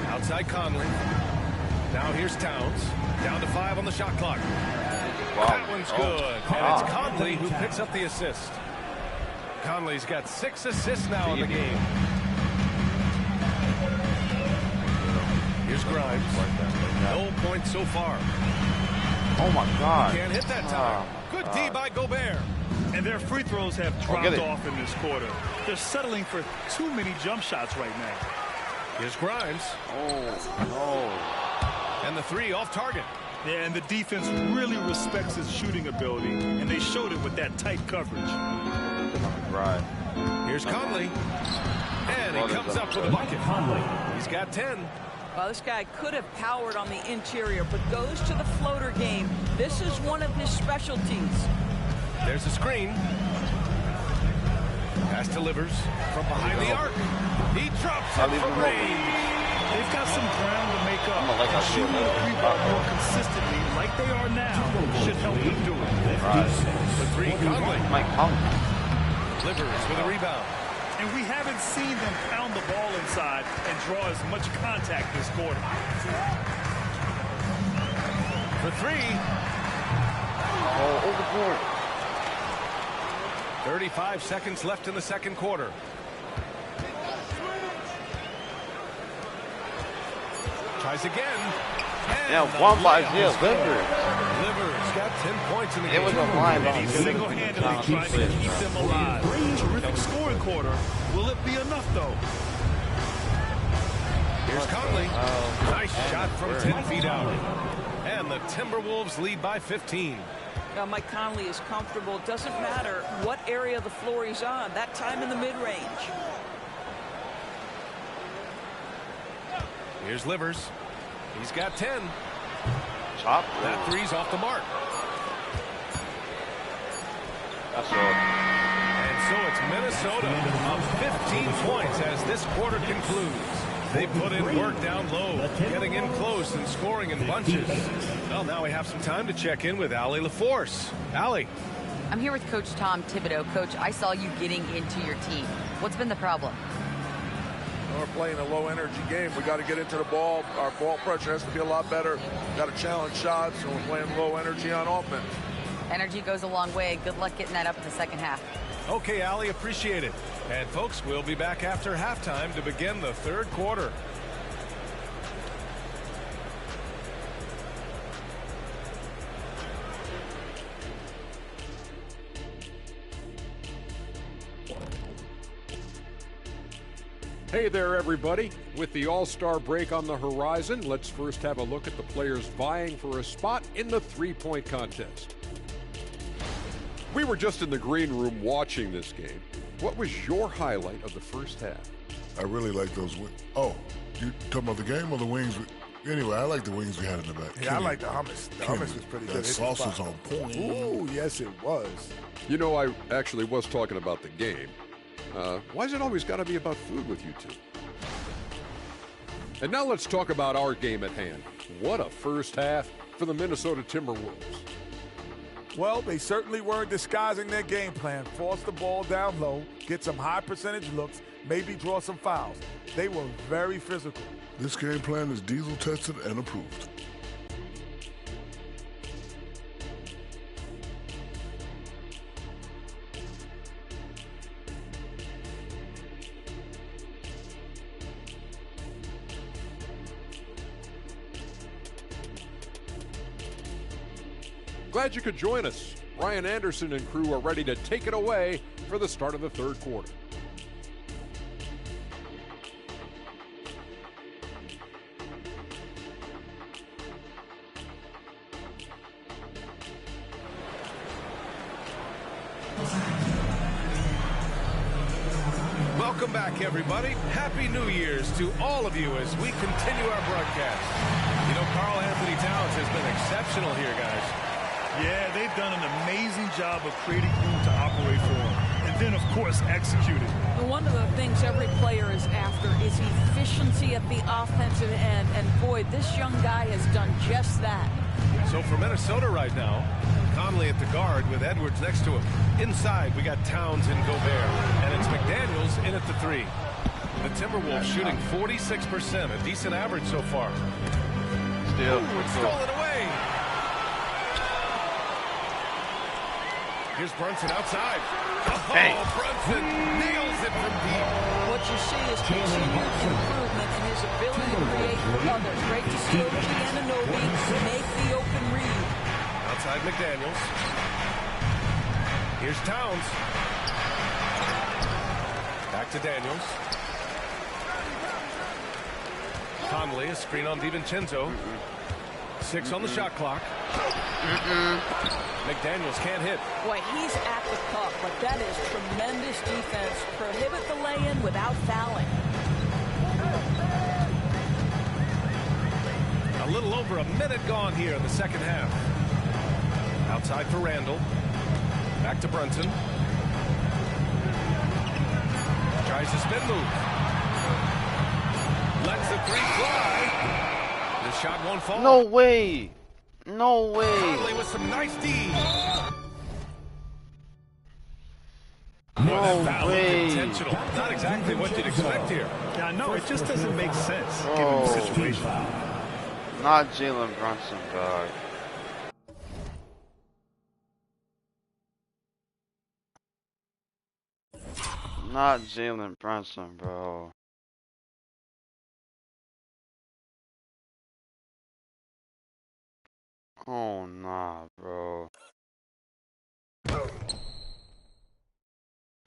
Outside Conley. Now here's Towns. Down to 5 on the shot clock. That one's good. And it's Conley who picks up the assist. Conley's got 6 assists now in the game. Here's Grimes. No points so far. Oh my God. Can't hit that time. Good D by Gobert. And their free throws have dropped off in this quarter. They're settling for too many jump shots right now. Here's Grimes. Oh, no. And the 3 off target. Yeah, and the defense really respects his shooting ability, and they showed it with that tight coverage. Right. Here's Conley. And he comes up with a bucket. Conley. He's got 10. Well, this guy could have powered on the interior, but goes to the floater game. This is one of his specialties. There's a screen. Pass to Livers from behind the arc. He drops it from range. They've got some ground to make up. like how Shooting the 3-ball more consistently, like they are now, should help them do it. The 3, Conley. Mike Conley. Livers with a rebound. And we haven't seen them pound the ball inside and draw as much contact this quarter. For 3. Oh, overboard. 35 seconds left in the second quarter. Tries again. Yeah, 1 by 0. Livers. Livers got 10 points in the game. It was a line. And he single-handedly tried to keep them alive. Terrific scoring quarter. Will it be enough, though? Here's Conley. Nice shot from 10 feet out. And the Timberwolves lead by 15. Now, Mike Conley is comfortable. It doesn't matter what area of the floor he's on. That time in the mid-range. Here's Livers. He's got 10. Chop. That 3's off the mark. That's all. And so it's Minnesota up 15 points as this quarter concludes. They put in work down low, getting in close and scoring in bunches. Well, now we have some time to check in with Allie LaForce. Allie. I'm here with Coach Tom Thibodeau. Coach, I saw you getting into your team. What's been the problem? We're playing a low-energy game. We got to get into the ball. Our ball pressure has to be a lot better. Got to challenge shots, and we're playing low energy on offense. Energy goes a long way. Good luck getting that up in the second half. Okay, Allie, appreciate it. And, folks, we'll be back after halftime to begin the third quarter. Hey there, everybody. With the All-Star break on the horizon, let's first have a look at the players vying for a spot in the three-point contest. We were just in the green room watching this game. What was your highlight of the first half? I really like those wings. Oh, you talking about the game or the wings? Anyway, I like the wings we had in the back. Yeah, I like the hummus. The hummus was pretty good. That sauce was on point. Ooh, yes, it was. You know, I actually was talking about the game. Why's it always got to be about food with you two? And now let's talk about our game at hand. What a first half for the Minnesota Timberwolves. Well, they certainly weren't disguising their game plan. Force the ball down low, get some high percentage looks, maybe draw some fouls. They were very physical. This game plan is diesel tested and approved. Glad you could join us. Ryan Anderson and crew are ready to take it away for the start of the third quarter. Welcome back, everybody. Happy New Year's to all of you as we continue our broadcast. You know, Karl Anthony Towns has been exceptional here, guys. Yeah, they've done an amazing job of creating room to operate for him. And then, of course, executing. One of the things every player is after is efficiency at the offensive end. And, boy, this young guy has done just that. So for Minnesota right now, Conley at the guard with Edwards next to him. Inside, we got Towns and Gobert. And it's McDaniels in at the three. The Timberwolves shooting 46%, a decent average so far. Still. Stolen away. Here's Brunson outside. Oh, hey. Brunson nails it from deep. What you see is continued improvement in his ability to create for others. Great to see over the Anunoby make the open read. Outside McDaniels. Here's Towns. Back to Daniels. Conley, a screen on DiVincenzo. 6 on the shot clock. McDaniels can't hit. Boy, he's at the cup, but that is tremendous defense. Prohibit the lay-in without fouling. A little over a minute gone here in the second half. Outside for Randall. Back to Brunson. Tries the spin move. Lets the three fly. The shot won't fall. No way. No way. Conley with some nice D. No way. Intentional. Not exactly what you'd expect here. Yeah, I know. It just doesn't make sense given Oh. the situation. Not Jalen Brunson, dog. Not Jalen Brunson, bro. Oh, nah, bro.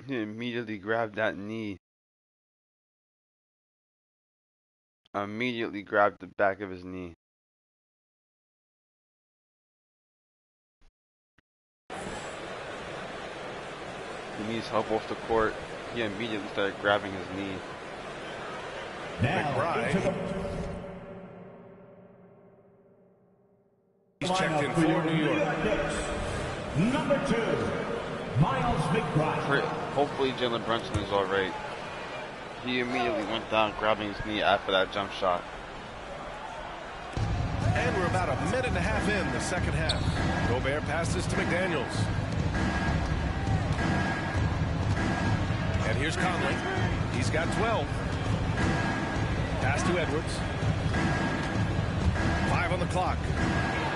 He immediately grabbed that knee. Immediately grabbed the back of his knee. He needs help off the court. He immediately started grabbing his knee. McBride. He's checked in for New York. Number 2, Miles McBride. Hopefully Jalen Brunson is alright. He immediately went down grabbing his knee after that jump shot. And we're about a minute and a half in the second half. Gobert passes to McDaniels. And here's Conley. He's got 12. Pass to Edwards. 5 on the clock.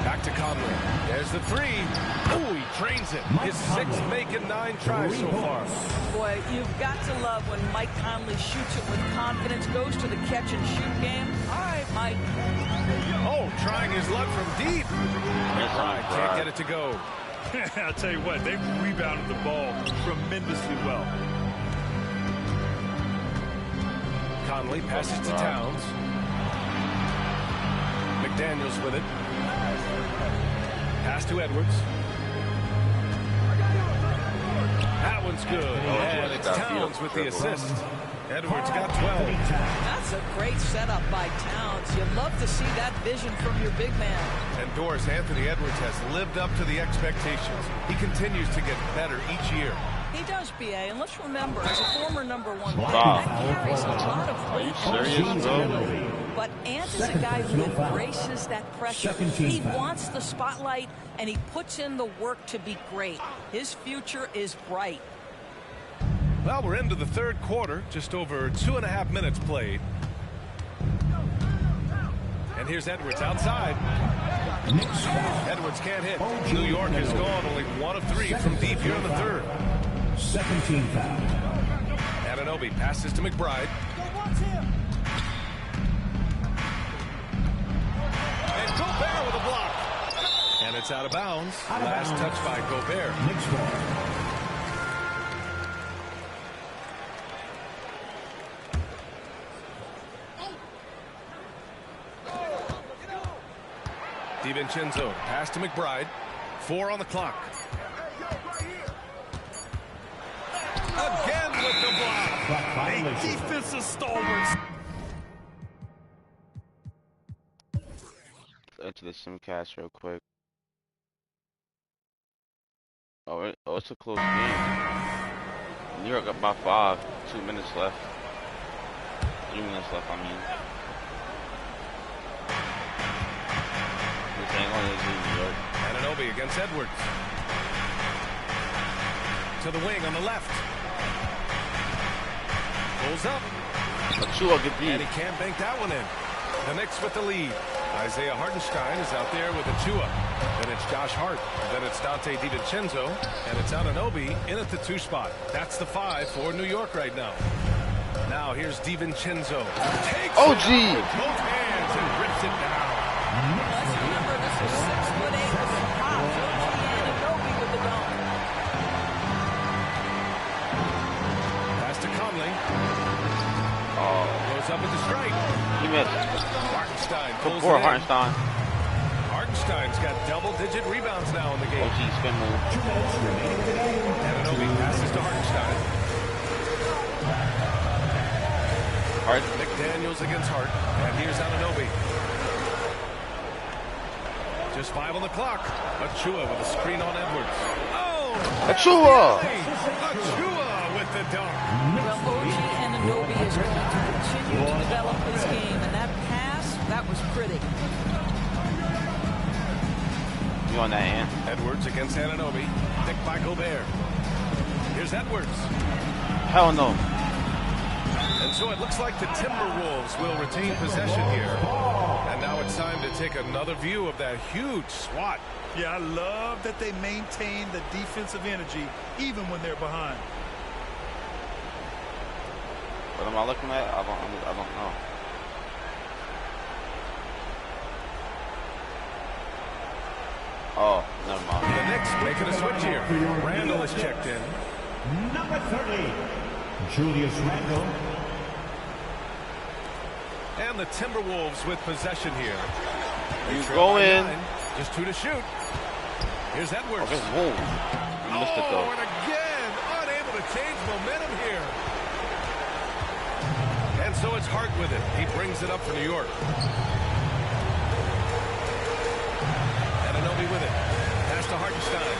Back to Conley. There's the three. Oh, he drains it. His 6th make and 9 tries so far. Boy, you've got to love when Mike Conley shoots it with confidence, goes to the catch and shoot game. All right, Mike. Oh, trying his luck from deep. Can't get it to go. I'll tell you what, they've rebounded the ball tremendously well. Conley passes to Towns. McDaniels with it. Pass to Edwards. That one's good. And it's Towns with the assist. Edwards got 12. That's a great setup by Towns. You love to see that vision from your big man. And Doris, Anthony Edwards has lived up to the expectations. He continues to get better each year. He does, B.A., and let's remember, as a former #1 pick, that carries a lot of weight and responsibility. But Ant is a guy who embraces that pressure. He wants the spotlight, and he puts in the work to be great. His future is bright. Well, we're into the third quarter, just over 2.5 minutes played. And here's Edwards outside. Edwards can't hit. New York has gone only 1 of 3 from deep here in the third. Second team foul. Anunoby passes to McBride. And Gobert with a block. And it's out of bounds. Last touch by Gobert. Knicks ball. DiVincenzo pass to McBride. 4 on the clock. Again with the block. Defensive stalwarts. Into the simcast real quick. Oh, it's a close game. New York up by 5. 2 minutes left. 3 minutes left, I mean. This ain't gonna do New York. Anunoby against Edwards. To the wing on the left. Pulls up. Achua, good D. And he can't bank that one in. The Knicks with the lead. Isaiah Hartenstein is out there with Achua. Then it's Josh Hart. Then it's Dante DiVincenzo. And it's Anunoby in at the 2 spot. That's the 5 for New York right now. Now here's DiVincenzo. Takes it with both hands and rips it down. Let's remember, this is 6'8" with the pop. Anunoby with the dunk. Pass to Conley. Goes up with the strike. He missed. Hartenstein pulls Poor it in. Hartenstein. Hartenstein's got double-digit rebounds now in the game. OG spin move. Anunoby passes to Hartenstein. Hart. McDaniels against Hart. And here's Anunoby. Just 5 on the clock. Achua with a screen on Edwards. Oh! Achua! Achua with the dunk. Well, OG Anunoby is going to continue to develop his game, and that pass, that was pretty. You on that, Ant? Edwards against Anunoby. Picked by Gobert. Here's Edwards. Hell no. And so it looks like the Timberwolves will retain possession here. And now it's time to take another view of that huge swat. Yeah, I love that they maintain the defensive energy even when they're behind. What am I looking at? I don't know. Oh, never mind. The Knicks making a switch here. Randall is checked in. Number 30, Julius Randle. And the Timberwolves with possession here. You go in. Just 2 to shoot. Here's Edwards. Okay, whoa. You missed it though. And again, unable to change momentum here. And so it's Hart with it. He brings it up for New York. Anunoby with it. Pass to Hartenstein.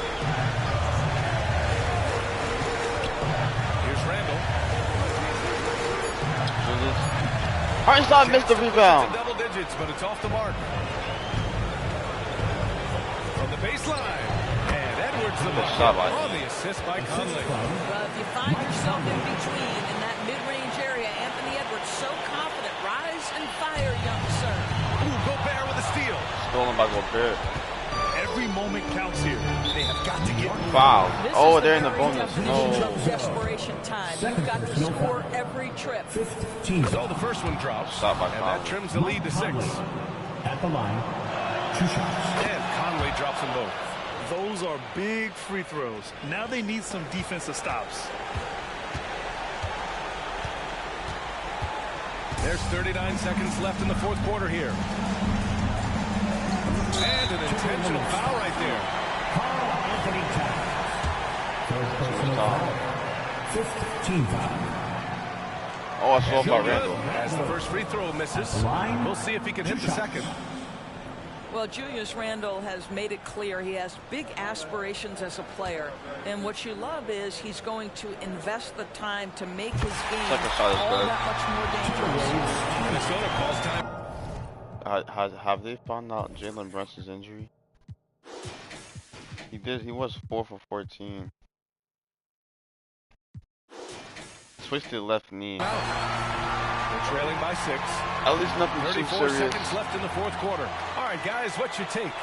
Hartenstein missed the rebound. Double digits, but it's off the mark. From the baseline. And Edwards the bucket on the assist by Conley. Well, if you find yourself in between in that mid-range area, Anthony Edwards so confident. Rise and fire, young sir. Ooh, Gobert with a steal. Stolen by Gobert. Every moment counts here. They have got to get foul. Oh, they're in the very bonus. definition No. of desperation time. You've got to score every trip. So the first one drops, Stop by and Conley. that trims the lead to 6. At the line, 2 shots. And Conley drops them both. Those are big free throws. Now they need some defensive stops. There's 39 seconds left in the fourth quarter here. And an intentional foul right there. Carl Anthony Towns. First personal foul. 5th team foul. Oh, I saw about Randall. As the first free throw misses, we'll see if he can hit the second. Well, Julius Randle has made it clear he has big aspirations as a player. And what you love is he's going to invest the time to make his game all that much more dangerous. Minnesota calls time. Have they found out Jalen Brunson's injury? He was 4 for 14. Twisted left knee. They're trailing by 6. At least nothing too 34 serious. seconds left in the fourth quarter. All right, guys, what's your take?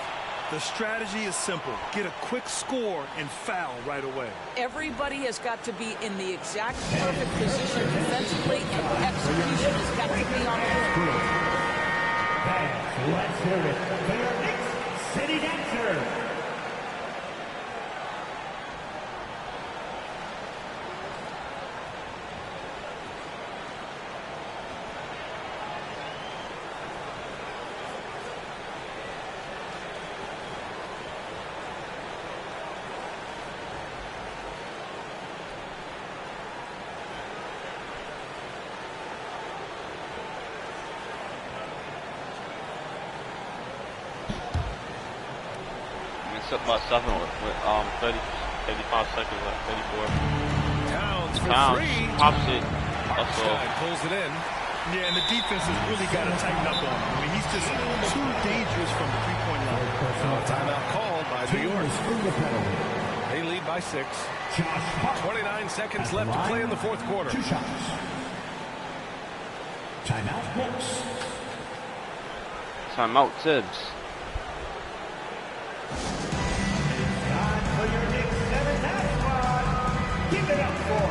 The strategy is simple. Get a quick score and foul right away. Everybody has got to be in the exact perfect position defensively, and execution has got to be on the rim. Let's hear it for your Knicks City Dancer. About 7 with 35 seconds left, 34. Towns for Towns 3. pops it. That's all. Pulls it in. Yeah, and the defense has really got to tighten up on him. I mean, he's just too dangerous from the three-point line. Timeout called by New York. They lead by 6. 29 seconds left to play in the fourth quarter. 2 shots. Timeout Knicks. Timeout Tibbs. Time for your Knicks 7th half squad. Give it up for.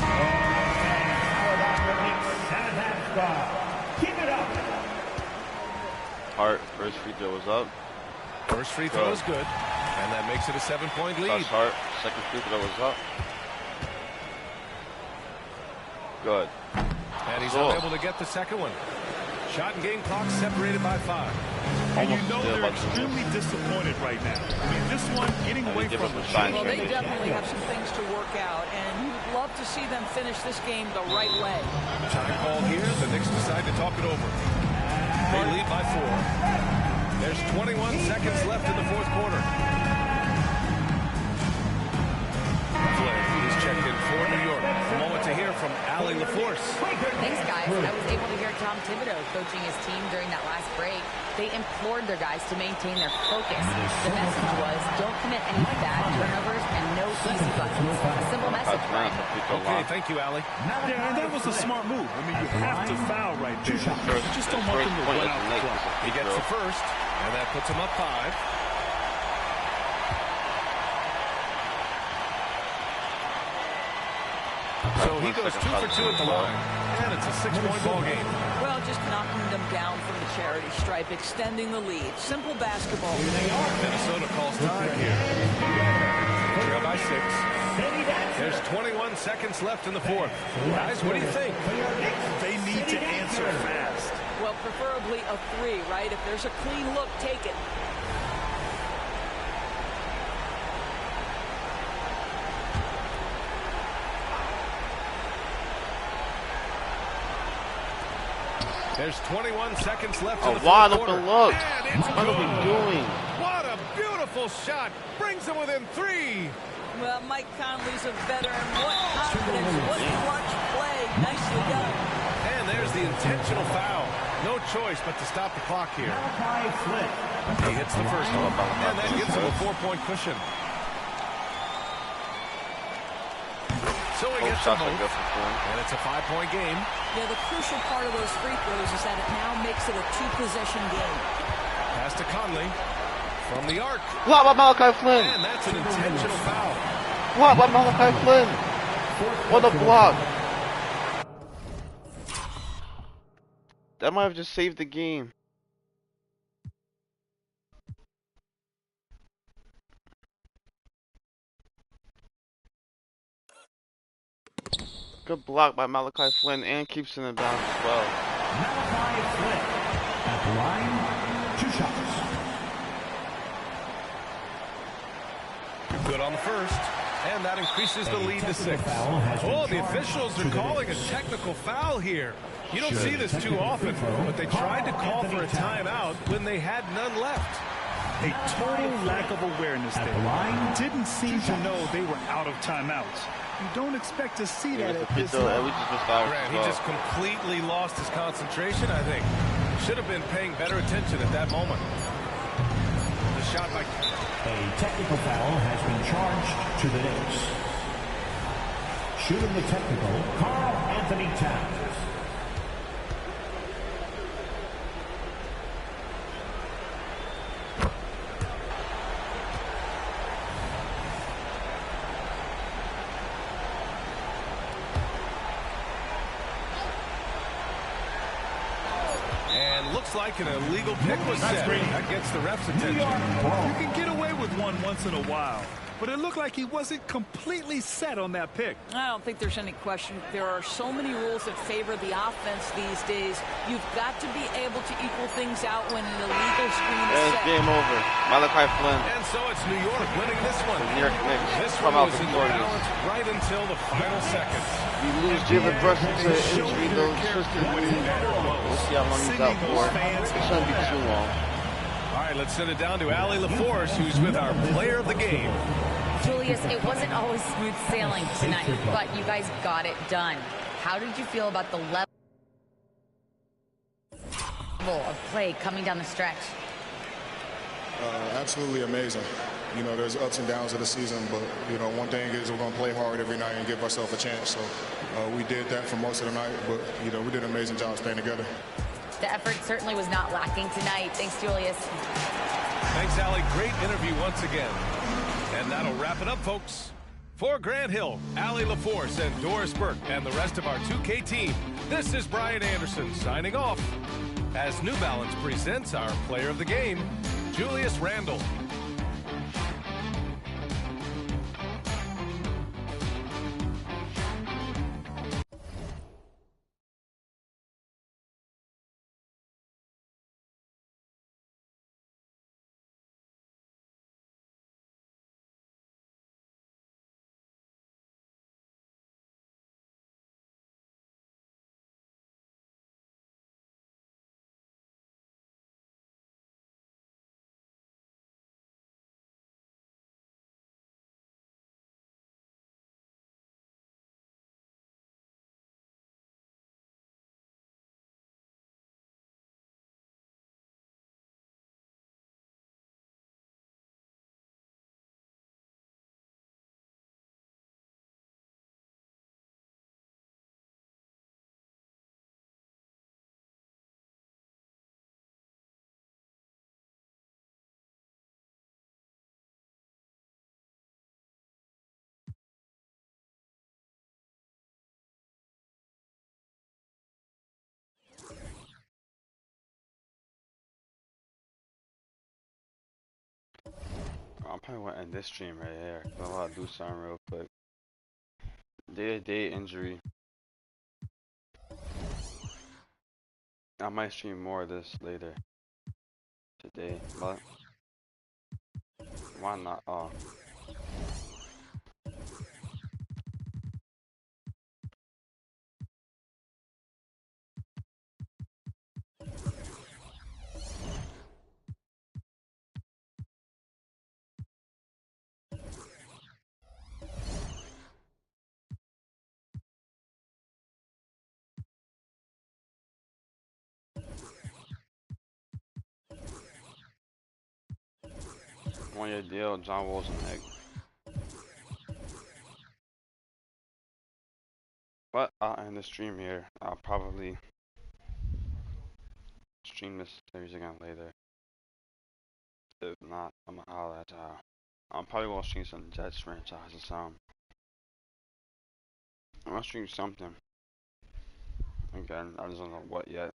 How about your Knicks 7th half squad? Give it up. Hart, first free throw was up. First free throw is good, and that makes it a 7-point lead. That's Hart, second free throw was up. Good. And he's unable to get the second one. Shot and game clock separated by 5. And you know they're extremely disappointed right now. I mean, this one, getting away from the shot. Well, they definitely have some things to work out, and you'd love to see them finish this game the right way. Time call here. The Knicks decide to talk it over. They lead by 4. There's 21 seconds left in the fourth quarter. Flynn is checked in for New York. A moment to hear from Allie LaForce. Thanks, guys. I was able to hear Tom Thibodeau coaching his team during that last break. They implored their guys to maintain their focus. The message was, don't commit any bad turnovers and no easy buckets. A simple message, right? Okay, thank you, Allie. Yeah, and that was a smart move. I mean, you have to foul right there. You just don't want them to run out the clock. He gets the first, and that puts him up 5. So he goes 2 for 2 at the line, and it's a 6-point ball game. Well, just knocking them down from the charity stripe, extending the lead. Simple basketball. Minnesota calls time here. They trail by 6. There's 21 seconds left in the fourth. Guys, what do you think? They need to answer fast. Well, preferably a 3, right? If there's a clean look, take it. There's 21 seconds left in the wide fourth quarter. open look. And it's What are we good. doing? What a beautiful shot. Brings them within 3. Well, Mike Conley's a veteran. What confidence. What clutch play. Nicely done. And intentional foul. No choice but to stop the clock here. He hits the first one, and that gives him a 4-point cushion. So he gets them both, and it's a 5-point game. Yeah, the crucial part of those free throws is that it now makes it a 2-possession game. Pass to Conley from the arc. Block by Malachi Flynn. And that's an intentional foul. Block by Malachi Flynn. What a block. That might have just saved the game. Good block by Malachi Flynn and keeps it in bounds as well. Malachi Flynn at the line, 2 shots. Good on the first, and that increases the lead to 6. Oh, the officials are calling a technical foul here. You don't see this too often, but they tried to call for a timeout when they had none left. A total lack of awareness there. Didn't seem to know they were out of timeouts. You don't expect to see that at this level. Grant, he just completely lost his concentration, I think. Should have been paying better attention at that moment. The shot by... A technical foul has been charged to the Knicks. Shooting the technical, Karl Anthony Towns. Like an illegal pick was set. That gets the ref's attention. You can get away with one once in a while, but it looked like he wasn't completely set on that pick. I don't think there's any question. There are so many rules that favor the offense these days. You've got to be able to equal things out when an illegal screen is set. Game over. Malachi Flynn. And so it's New York winning this one. New York Knicks. This one was in the balance right until the final seconds. We lose Jalen Brunson to injury, though. We'll see how long he's out for. It shouldn't be too long. All right, let's send it down to Allie LaForce, who's with our player of the game. Julius, it wasn't always smooth sailing tonight, but you guys got it done. How did you feel about the level of play coming down the stretch? Absolutely amazing. You know, there's ups and downs of the season, but, you know, one thing is we're going to play hard every night and give ourselves a chance. So we did that for most of the night, but, you know, we did an amazing job staying together. The effort certainly was not lacking tonight. Thanks, Julius. Thanks, Allie. Great interview once again. And that'll wrap it up, folks. For Grant Hill, Allie LaForce, and Doris Burke, and the rest of our 2K team, this is Brian Anderson signing off as New Balance presents our player of the game, Julius Randle. I'm probably going to end this stream right here. I want to do something real quick. Day-to-day injury. I might stream more of this later today, but why not? 1-year deal, John Wall's an egg. But I'll end the stream here. I'll probably stream this series again later. If not, I'm gonna holler at y'all. I'm probably gonna stream some Jets franchise or something. I'm gonna stream something. Again, I just don't know what yet.